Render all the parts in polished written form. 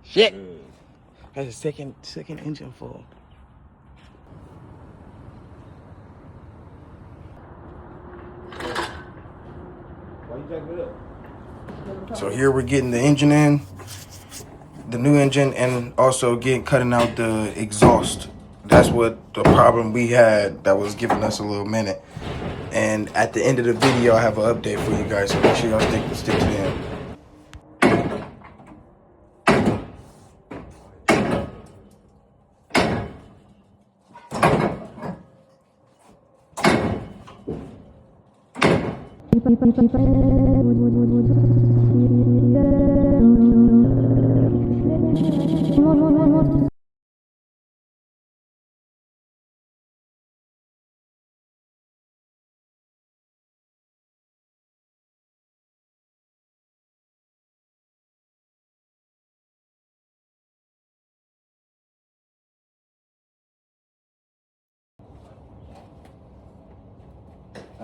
Shit. That's a second engine full. So here we're getting the engine in, the new engine, and also cutting out the exhaust. That's what the problem we had that was giving us a little minute. And at the end of the video, I have an update for you guys, so make sure y'all stick to the end. I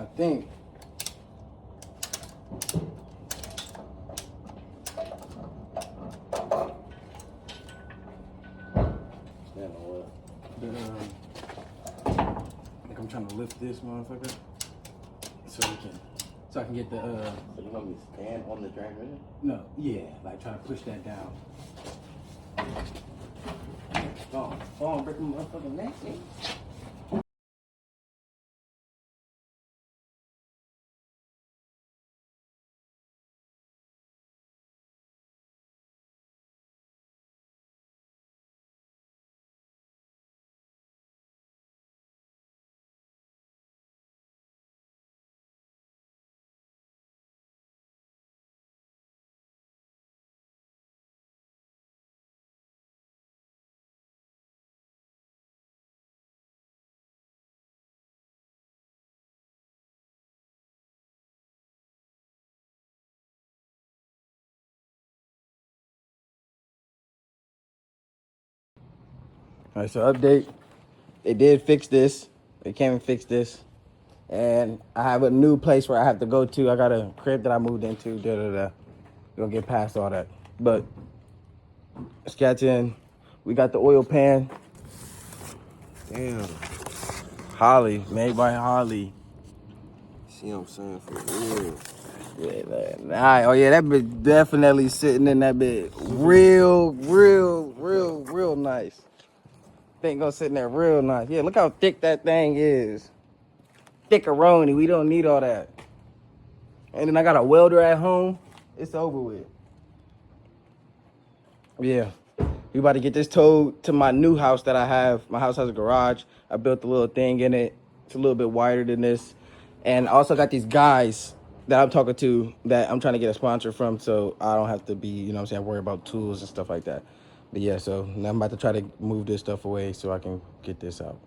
think I'm trying to lift this motherfucker so I can get the So you want me to stand on the transmitter? No, yeah, like trying to push that down. Oh, break my motherfucking neck. All right, so update. They did fix this. They came and fixed this. And I have a new place where I have to go to. I got a crib that I moved into. We're gonna get past all that. But Scat's in. We got the oil pan. Damn. Holly, made by Holly. See what I'm saying? For real. Yeah, man. Oh yeah, that bitch definitely sitting in that bit. Real nice. Thing gonna sit in there real nice. Yeah, look how thick that thing is. Thickeroni. We don't need all that. And then I got a welder at home. It's over with. Yeah. We about to get this towed to my new house that I have. My house has a garage. I built a little thing in it. It's a little bit wider than this. And I also got these guys that I'm talking to that I'm trying to get a sponsor from, so I don't have to be, you know what I'm saying, worry about tools and stuff like that. But yeah, so now I'm about to try to move this stuff away so I can get this out.